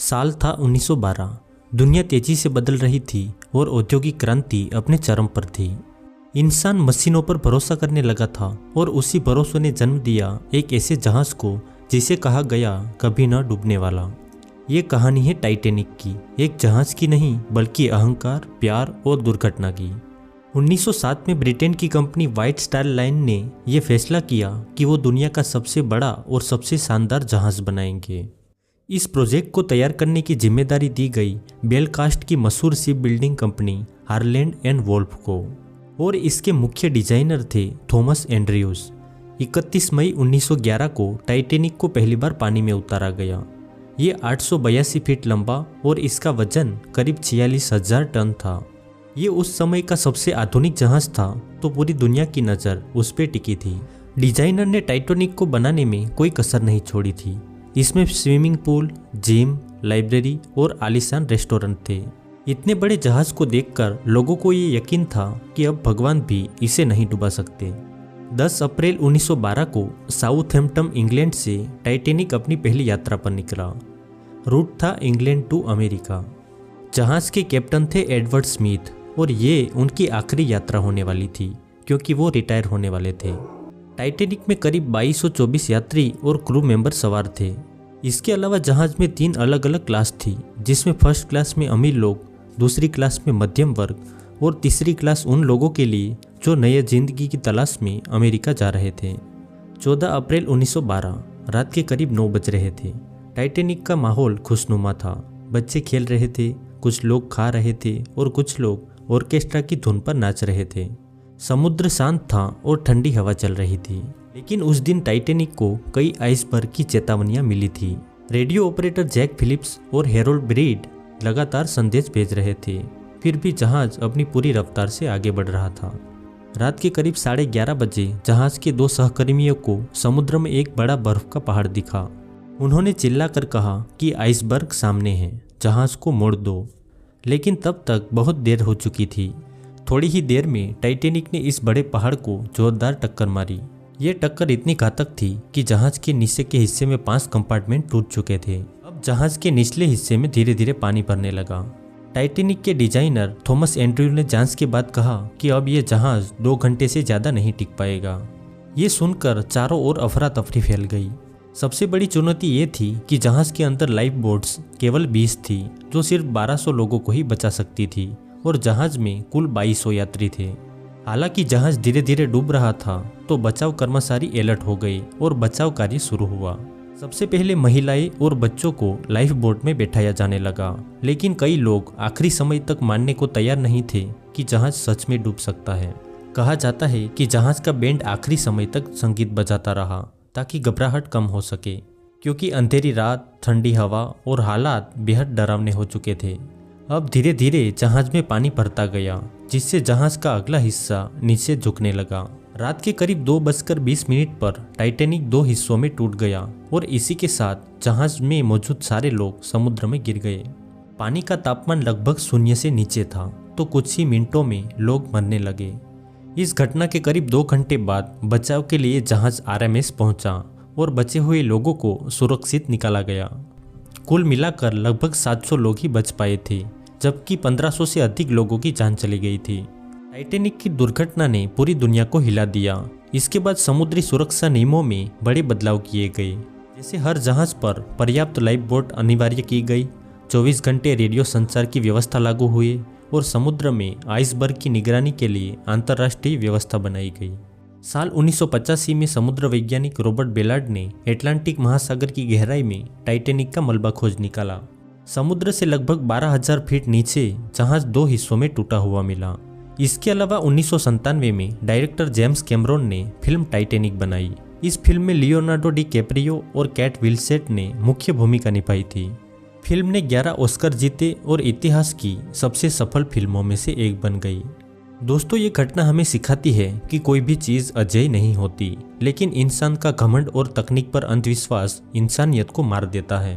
साल था 1912। दुनिया तेजी से बदल रही थी और औद्योगिक क्रांति अपने चरम पर थी। इंसान मशीनों पर भरोसा करने लगा था और उसी भरोसे ने जन्म दिया एक ऐसे जहाज को जिसे कहा गया कभी न डूबने वाला। ये कहानी है टाइटैनिक की, एक जहाज की नहीं बल्कि अहंकार, प्यार और दुर्घटना की। 1907 में ब्रिटेन की कंपनी व्हाइट स्टार लाइन ने यह फैसला किया कि वो दुनिया का सबसे बड़ा और सबसे शानदार जहाज बनाएंगे। इस प्रोजेक्ट को तैयार करने की जिम्मेदारी दी गई बेलकास्ट की मशहूर shipbuilding company Harland and Wolff को, और इसके मुख्य डिजाइनर थे थॉमस एंड्रयूज। 31 मई 1911 को टाइटैनिक को पहली बार पानी में उतारा गया। ये 882 फीट लंबा और इसका वजन करीब 46,000 टन था। ये उस समय का सबसे आधुनिक जहाज था, तो पूरी दुनिया की नज़र उस पर टिकी थी। डिजाइनर ने टाइटैनिक को बनाने में कोई कसर नहीं छोड़ी थी। इसमें स्विमिंग पूल, जिम, लाइब्रेरी और आलीशान रेस्टोरेंट थे। इतने बड़े जहाज को देखकर लोगों को ये यकीन था कि अब भगवान भी इसे नहीं डुबा सकते। 10 अप्रैल 1912 को साउथहैम्पटन इंग्लैंड से टाइटैनिक अपनी पहली यात्रा पर निकला। रूट था इंग्लैंड टू अमेरिका। जहाज के कैप्टन थे एडवर्ड स्मिथ और ये उनकी आखिरी यात्रा होने वाली थी क्योंकि वो रिटायर होने वाले थे। टाइटैनिक में करीब 2224 यात्री और क्रू मेंबर सवार थे। इसके अलावा जहाज में 3 अलग अलग क्लास थी, जिसमें फर्स्ट क्लास में अमीर लोग, दूसरी क्लास में मध्यम वर्ग और तीसरी क्लास उन लोगों के लिए जो नई जिंदगी की तलाश में अमेरिका जा रहे थे। 14 अप्रैल 1912 रात के करीब 9 बज रहे थे। टाइटैनिक का माहौल खुशनुमा था। बच्चे खेल रहे थे, कुछ लोग खा रहे थे और कुछ लोग ऑर्केस्ट्रा की धुन पर नाच रहे थे। समुद्र शांत था और ठंडी हवा चल रही थी। लेकिन उस दिन टाइटैनिक को कई आइसबर्ग की चेतावनियां मिली थी। रेडियो ऑपरेटर जैक फिलिप्स और हेरोल्ड ब्रीड लगातार संदेश भेज रहे थे, फिर भी जहाज अपनी पूरी रफ्तार से आगे बढ़ रहा था। रात के करीब 11:30 बजे जहाज के 2 सहकर्मियों को समुद्र में एक बड़ा बर्फ का पहाड़ दिखा। उन्होंने चिल्लाकर कहा कि आइसबर्ग सामने है, जहाज को मोड़ दो। लेकिन तब तक बहुत देर हो चुकी थी। थोड़ी ही देर में टाइटैनिक ने इस बड़े पहाड़ को जोरदार टक्कर मारी। ये टक्कर इतनी घातक थी कि जहाज के नीचे के हिस्से में 5 कंपार्टमेंट टूट चुके थे। अब जहाज के निचले हिस्से में धीरे धीरे पानी भरने लगा। टाइटैनिक के डिजाइनर थॉमस एंड्रयू ने जांच के बाद कहा कि अब यह जहाज 2 घंटे से ज़्यादा नहीं टिक पाएगा। ये सुनकर चारों ओर अफरा तफरी फैल गई। सबसे बड़ी चुनौती ये थी कि जहाज के अंदर लाइफ बोट्स केवल 20 थी, जो सिर्फ 1200 लोगों को ही बचा सकती थी, और जहाज में कुल 2200 यात्री थे। हालांकि जहाज धीरे धीरे डूब रहा था, तो बचाव कर्मचारी अलर्ट हो गए और बचाव कार्य शुरू हुआ। सबसे पहले महिलाएं और बच्चों को लाइफ बोट में बैठाया जाने लगा, लेकिन कई लोग आखिरी समय तक मानने को तैयार नहीं थे कि जहाज सच में डूब सकता है। कहा जाता है कि जहाज का बैंड आखिरी समय तक संगीत बजाता रहा ताकि घबराहट कम हो सके, क्योंकि अंधेरी रात, ठंडी हवा और हालात बेहद डरावने हो चुके थे। अब धीरे धीरे जहाज में पानी भरता गया, जिससे जहाज का अगला हिस्सा नीचे झुकने लगा। रात के करीब 2:20 पर टाइटैनिक 2 हिस्सों में टूट गया और इसी के साथ जहाज में मौजूद सारे लोग समुद्र में गिर गए। पानी का तापमान लगभग 0 से नीचे था, तो कुछ ही मिनटों में लोग मरने लगे। इस घटना के करीब 2 घंटे बाद बचाव के लिए जहाज RMS पहुंचा और बचे हुए लोगों को सुरक्षित निकाला गया। कुल मिलाकर लगभग 700 लोग ही बच पाए थे, जबकि 1500 से अधिक लोगों की जान चली गई थी। टाइटैनिक की दुर्घटना ने पूरी दुनिया को हिला दिया। इसके बाद समुद्री सुरक्षा नियमों में बड़े बदलाव किए गए, जैसे हर जहाज पर पर्याप्त लाइफ बोट अनिवार्य की गई, 24 घंटे रेडियो संचार की व्यवस्था लागू हुई और समुद्र में आइसबर्ग की निगरानी के लिए अंतर्राष्ट्रीय व्यवस्था बनाई गई। साल 1985 में समुद्र वैज्ञानिक रॉबर्ट बेलार्ड ने अटलांटिक महासागर की गहराई में टाइटैनिक का मलबा खोज निकाला। समुद्र से लगभग 12,000 फीट नीचे जहाज 2 हिस्सों में टूटा हुआ मिला। इसके अलावा 1997 में डायरेक्टर जेम्स कैमरॉन ने फिल्म टाइटैनिक बनाई। इस फिल्म में लियोनार्डो डी कैप्रियो और कैट विल्सेट ने मुख्य भूमिका निभाई थी। फिल्म ने 11 ऑस्कर जीते और इतिहास की सबसे सफल फिल्मों में से एक बन गई। दोस्तों, ये घटना हमें सिखाती है कि कोई भी चीज़ अजेय नहीं होती, लेकिन इंसान का घमंड और तकनीक पर अंधविश्वास इंसानियत को मार देता है।